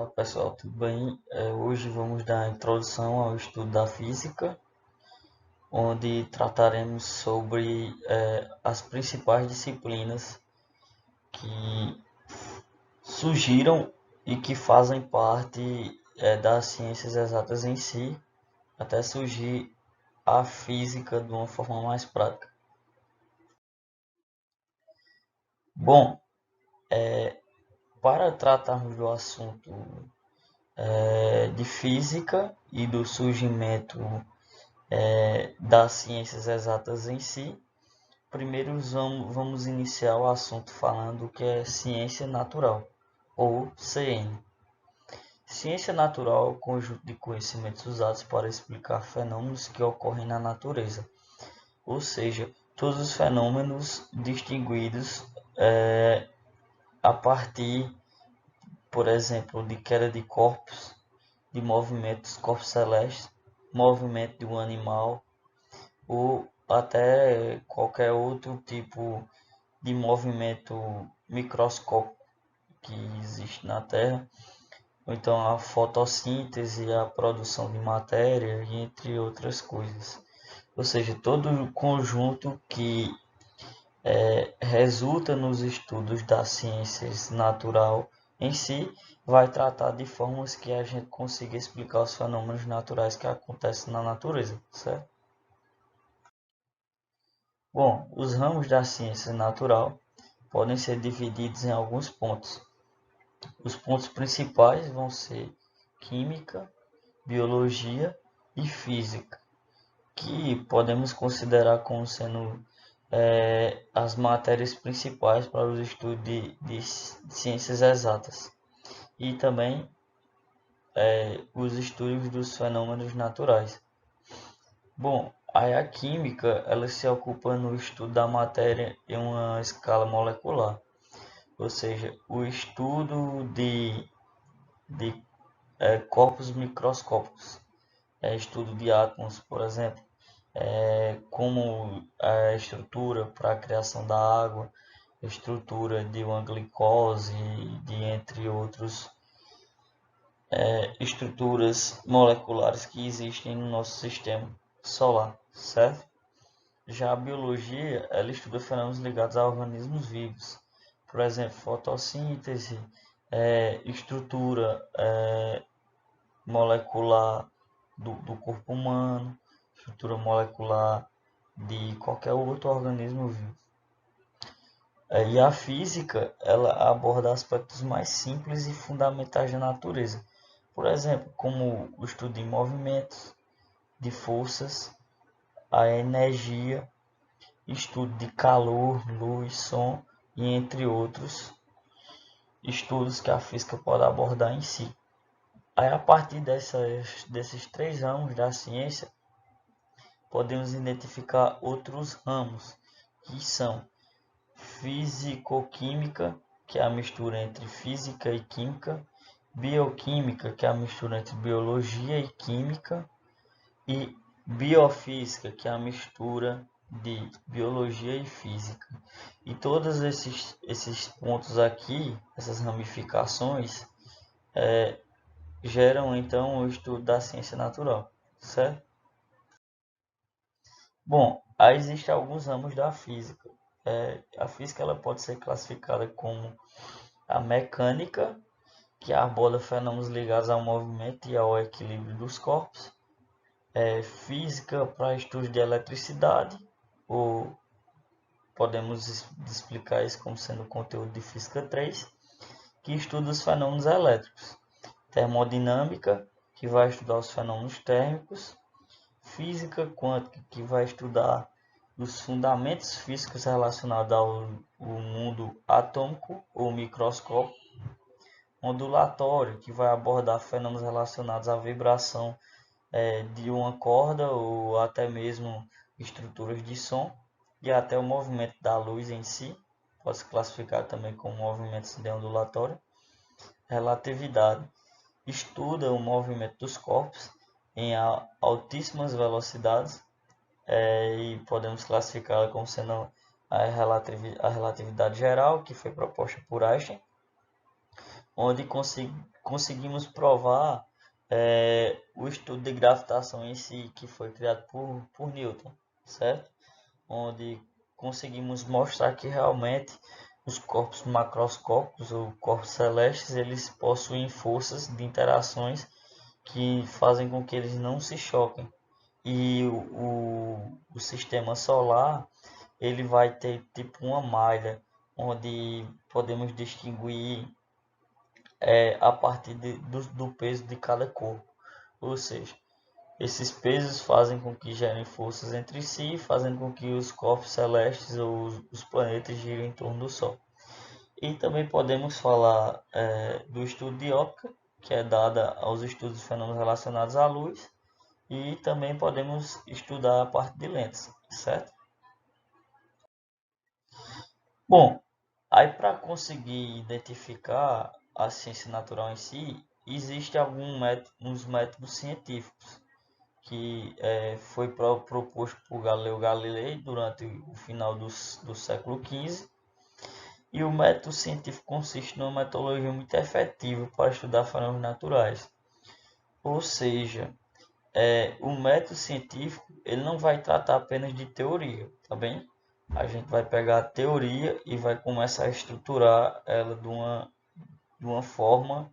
Olá pessoal, tudo bem? Hoje vamos dar a introdução ao estudo da física, onde trataremos sobre as principais disciplinas que surgiram e que fazem parte das ciências exatas em si, até surgir a física de uma forma mais prática. Bom, para tratarmos do assunto de física e do surgimento das ciências exatas em si, primeiro vamos iniciar o assunto falando o que é ciência natural, ou CN. Ciência natural é o conjunto de conhecimentos usados para explicar fenômenos que ocorrem na natureza, ou seja, todos os fenômenos distinguidos a partir, por exemplo, de queda de corpos, de movimentos corpos celestes, movimento de um animal, ou até qualquer outro tipo de movimento microscópico que existe na Terra, ou então a fotossíntese, a produção de matéria, entre outras coisas. Ou seja, todo o conjunto que resulta nos estudos das ciências natural em si, vai tratar de formas que a gente consiga explicar os fenômenos naturais que acontecem na natureza, certo? Bom, os ramos da ciência natural podem ser divididos em alguns pontos. Os pontos principais vão ser química, biologia e física, que podemos considerar como sendo as matérias principais para os estudos de ciências exatas e também os estudos dos fenômenos naturais. Bom, aí a química ela se ocupa no estudo da matéria em uma escala molecular, ou seja, o estudo de corpos microscópicos, estudo de átomos, por exemplo, como a estrutura para a criação da água, estrutura de uma glicose, de entre outros estruturas moleculares que existem no nosso sistema solar, certo? Já a biologia, ela estuda fenômenos ligados a organismos vivos, por exemplo, fotossíntese, estrutura molecular do corpo humano, estrutura molecular de qualquer outro organismo vivo. E a física, ela aborda aspectos mais simples e fundamentais da natureza, por exemplo, como o estudo de movimentos, de forças, a energia, estudo de calor, luz, som e entre outros estudos que a física pode abordar em si. Aí, a partir desses três ramos da ciência, podemos identificar outros ramos, que são físico-química, que é a mistura entre física e química, bioquímica, que é a mistura entre biologia e química, e biofísica, que é a mistura de biologia e física. E todos esses pontos aqui, essas ramificações, geram então o estudo da ciência natural, certo? Bom, aí existem alguns ramos da física. A física ela pode ser classificada como a mecânica, que aborda fenômenos ligados ao movimento e ao equilíbrio dos corpos. Física para estudos de eletricidade, ou podemos explicar isso como sendo o conteúdo de Física 3, que estuda os fenômenos elétricos. Termodinâmica, que vai estudar os fenômenos térmicos. Física quântica, que vai estudar os fundamentos físicos relacionados ao mundo atômico ou microscópico. Ondulatório, que vai abordar fenômenos relacionados à vibração de uma corda ou até mesmo estruturas de som, e até o movimento da luz em si, pode se classificar também como movimento de ondulatório. Relatividade, estuda o movimento dos corpos em altíssimas velocidades, e podemos classificá-la como sendo a relatividade geral, que foi proposta por Einstein. onde conseguimos provar o estudo de gravitação em si, que foi criado por Newton, certo? Onde conseguimos mostrar que realmente os corpos macroscópicos ou corpos celestes, eles possuem forças de interações que fazem com que eles não se choquem. E o sistema solar, ele vai ter tipo uma malha, onde podemos distinguir a partir do peso de cada corpo. Ou seja, esses pesos fazem com que gerem forças entre si, fazendo com que os corpos celestes ou os planetas girem em torno do Sol. E também podemos falar do estudo de óptica, que é dada aos estudos de fenômenos relacionados à luz, e também podemos estudar a parte de lentes, certo? Bom, aí para conseguir identificar a ciência natural em si, existem uns métodos científicos que foi proposto por Galileu Galilei durante o final do século XV. E o método científico consiste numa metodologia muito efetiva para estudar fenômenos naturais. Ou seja, o método científico ele não vai tratar apenas de teoria, tá bem? A gente vai pegar a teoria e vai começar a estruturar ela de uma forma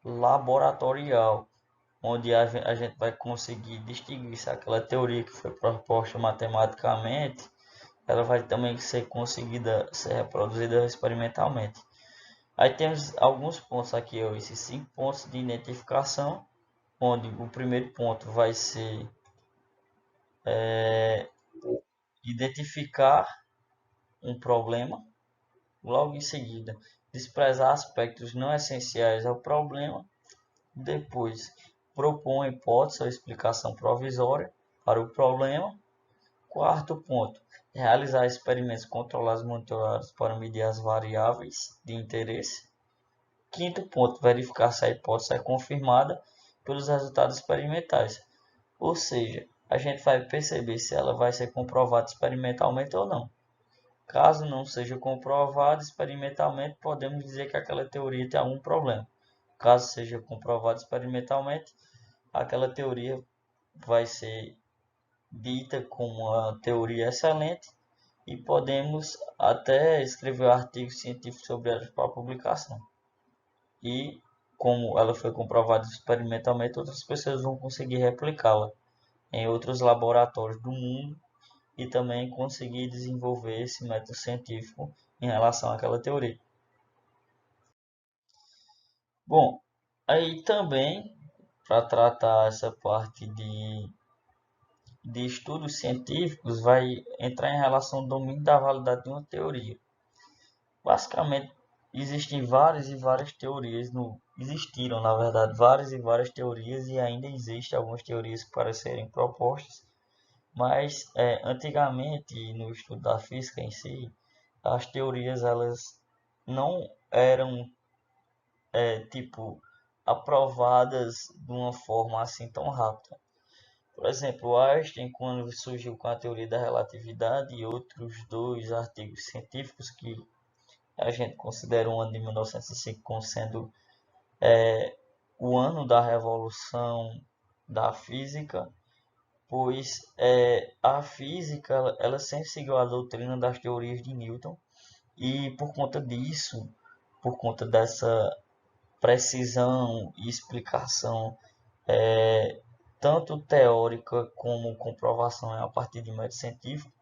laboratorial, onde a gente vai conseguir distinguir se aquela teoria que foi proposta matematicamente, ela vai também ser conseguida ser reproduzida experimentalmente. Aí temos alguns pontos aqui, ó, esses 5 pontos de identificação, onde o primeiro ponto vai ser identificar um problema, logo em seguida desprezar aspectos não essenciais ao problema, depois propor uma hipótese ou explicação provisória para o problema. Quarto ponto, realizar experimentos controlados e monitorados para medir as variáveis de interesse. Quinto ponto, verificar se a hipótese é confirmada pelos resultados experimentais. Ou seja, a gente vai perceber se ela vai ser comprovada experimentalmente ou não. Caso não seja comprovada experimentalmente, podemos dizer que aquela teoria tem algum problema. Caso seja comprovada experimentalmente, aquela teoria vai ser dita como uma teoria excelente e podemos até escrever um artigo científico sobre ela para publicação. E como ela foi comprovada experimentalmente, outras pessoas vão conseguir replicá-la em outros laboratórios do mundo e também conseguir desenvolver esse método científico em relação àquela teoria. Bom, aí também para tratar essa parte de estudos científicos vai entrar em relação ao domínio da validade de uma teoria. Basicamente, existem várias e várias teorias, existiram na verdade várias e várias teorias e ainda existem algumas teorias para serem propostas, mas antigamente no estudo da física em si, as teorias elas não eram tipo aprovadas de uma forma assim tão rápida. Por exemplo, Einstein, quando surgiu com a teoria da relatividade e outros dois artigos científicos que a gente considera o ano de 1905 como sendo o ano da revolução da física, pois a física ela sempre seguiu a doutrina das teorias de Newton e por conta disso, por conta dessa precisão e explicação tanto teórica como comprovação a partir de método científico,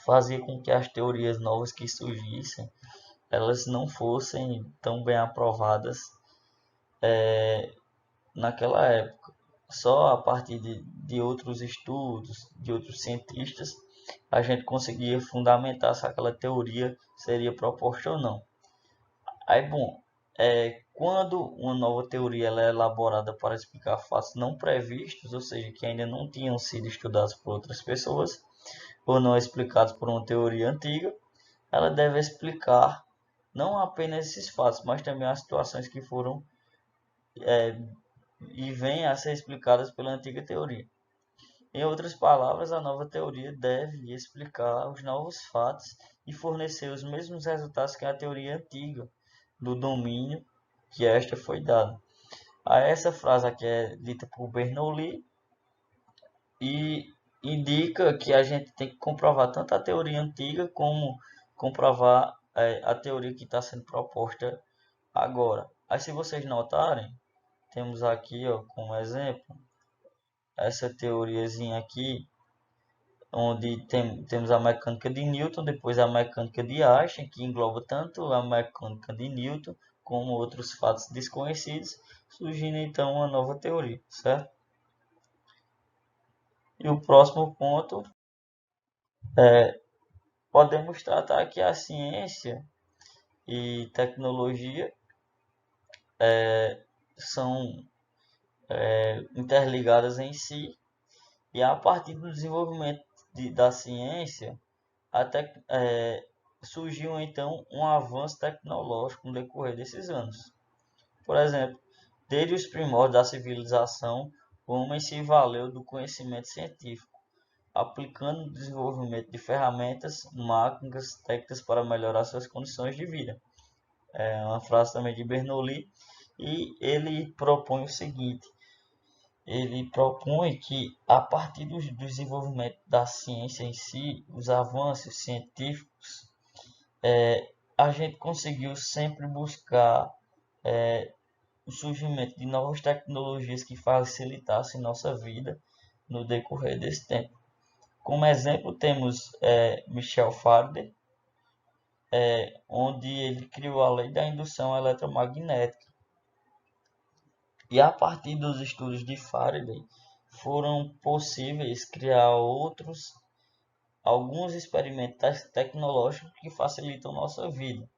fazia com que as teorias novas que surgissem elas não fossem tão bem aprovadas naquela época. Só a partir de outros estudos, de outros cientistas, a gente conseguia fundamentar se aquela teoria seria proposta ou não. Aí, bom, quando uma nova teoria ela é elaborada para explicar fatos não previstos, ou seja, que ainda não tinham sido estudados por outras pessoas, ou não explicados por uma teoria antiga, ela deve explicar não apenas esses fatos, mas também as situações que foram e vêm a ser explicadas pela antiga teoria. Em outras palavras, a nova teoria deve explicar os novos fatos e fornecer os mesmos resultados que a teoria antiga do domínio que esta foi dada. Aí essa frase aqui é dita por Bernoulli e indica que a gente tem que comprovar tanto a teoria antiga como comprovar a teoria que está sendo proposta agora. Aí se vocês notarem, temos aqui ó, como exemplo essa teoriazinha aqui, onde temos a mecânica de Newton, depois a mecânica de Einstein, que engloba tanto a mecânica de Newton como outros fatos desconhecidos, surgindo então uma nova teoria, certo? E o próximo ponto podemos tratar que a ciência e tecnologia são interligadas em si, e a partir do desenvolvimento da ciência até surgiu então um avanço tecnológico no decorrer desses anos. Por exemplo, desde os primórdios da civilização, o homem se valeu do conhecimento científico, aplicando o desenvolvimento de ferramentas, máquinas, técnicas para melhorar suas condições de vida. É uma frase também de Bernoulli, e ele propõe o seguinte: ele propõe que a partir do desenvolvimento da ciência em si, os avanços científicos, a gente conseguiu sempre buscar o surgimento de novas tecnologias que facilitassem nossa vida no decorrer desse tempo. Como exemplo, temos Michel Faraday, onde ele criou a lei da indução eletromagnética. E a partir dos estudos de Faraday, foram possíveis criar alguns experimentos tecnológicos que facilitam nossa vida.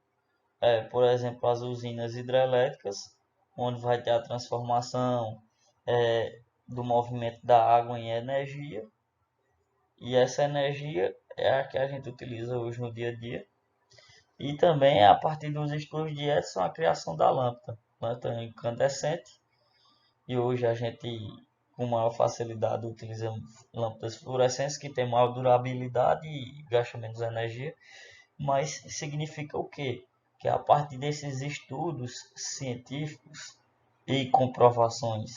Por exemplo, as usinas hidrelétricas, onde vai ter a transformação do movimento da água em energia. E essa energia é a que a gente utiliza hoje no dia a dia. E também, a partir dos estudos de Edison, a criação da lâmpada incandescente. E hoje a gente, com maior facilidade, utiliza lâmpadas fluorescentes que têm maior durabilidade e gastam menos energia. Mas significa o quê? Que a partir desses estudos científicos e comprovações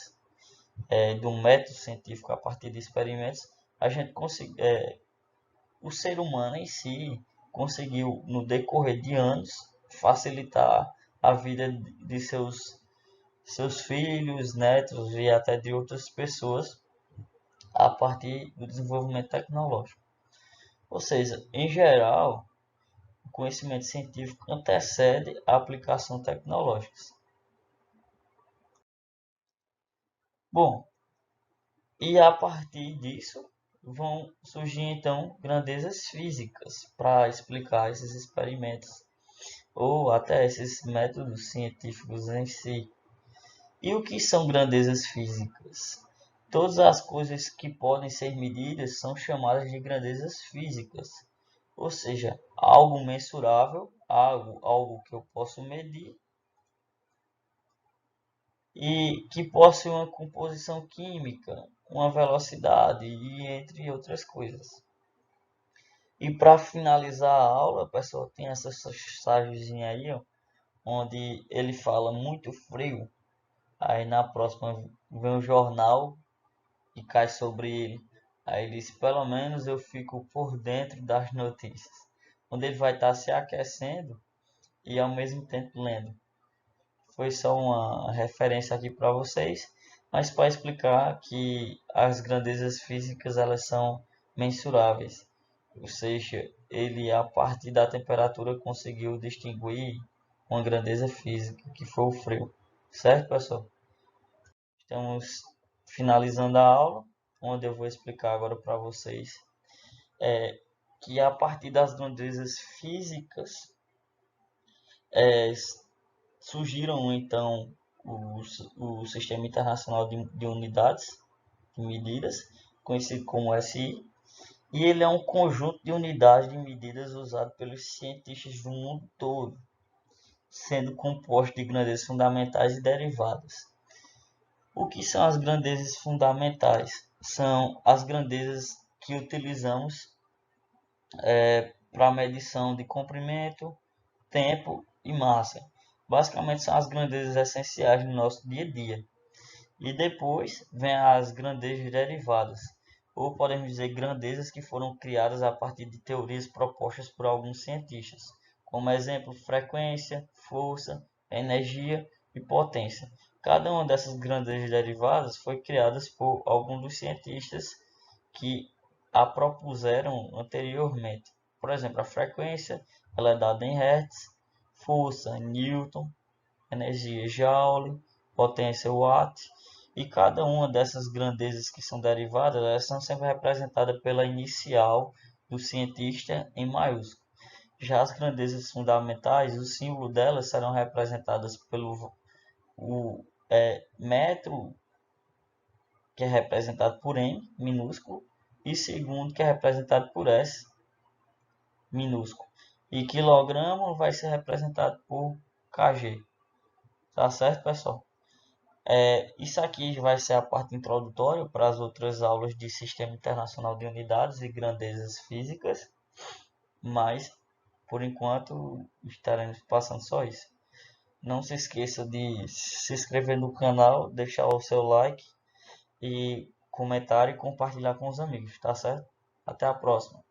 do método científico a partir de experimentos, a gente o ser humano em si conseguiu, no decorrer de anos, facilitar a vida de seus filhos, netos e até de outras pessoas a partir do desenvolvimento tecnológico. Ou seja, em geral, o conhecimento científico antecede a aplicação tecnológica. Bom, e a partir disso vão surgir então grandezas físicas para explicar esses experimentos ou até esses métodos científicos em si. E o que são grandezas físicas? Todas as coisas que podem ser medidas são chamadas de grandezas físicas, ou seja, algo mensurável, algo que eu posso medir e que possui uma composição química, uma velocidade e entre outras coisas. E para finalizar a aula, pessoal, tem essa chargezinha aí, ó, onde ele fala muito frio. Aí na próxima vem um jornal e cai sobre ele. Aí ele diz, pelo menos eu fico por dentro das notícias. Onde ele vai estar se aquecendo e ao mesmo tempo lendo. Foi só uma referência aqui para vocês, mas para explicar que as grandezas físicas elas são mensuráveis. Ou seja, ele a partir da temperatura conseguiu distinguir uma grandeza física, que foi o frio. Certo, pessoal? Estamos finalizando a aula, onde eu vou explicar agora para vocês que a partir das grandezas físicas surgiram então o Sistema Internacional de Unidades de Medidas, conhecido como SI, e ele é um conjunto de unidades de medidas usado pelos cientistas do mundo todo, sendo composto de grandezas fundamentais e derivadas. O que são as grandezas fundamentais? São as grandezas que utilizamos para medição de comprimento, tempo e massa. Basicamente são as grandezas essenciais no nosso dia a dia. E depois vem as grandezas derivadas, ou podemos dizer grandezas que foram criadas a partir de teorias propostas por alguns cientistas, como exemplo frequência, força, energia e potência. Cada uma dessas grandezas derivadas foi criada por algum dos cientistas que a propuseram anteriormente. Por exemplo, a frequência ela é dada em Hertz, força Newton, energia Joule, potência Watt, e cada uma dessas grandezas que são derivadas, elas são sempre representadas pela inicial do cientista em maiúsculo. Já as grandezas fundamentais, o símbolo delas serão representadas pelo metro, que é representado por M, minúsculo, e segundo, que é representado por S, minúsculo. E quilograma vai ser representado por kg. Tá certo, pessoal? Isso aqui vai ser a parte introdutória para as outras aulas de Sistema Internacional de Unidades e Grandezas Físicas, mas por enquanto estaremos passando só isso. Não se esqueça de se inscrever no canal, deixar o seu like e comentar e compartilhar com os amigos, tá certo? Até a próxima.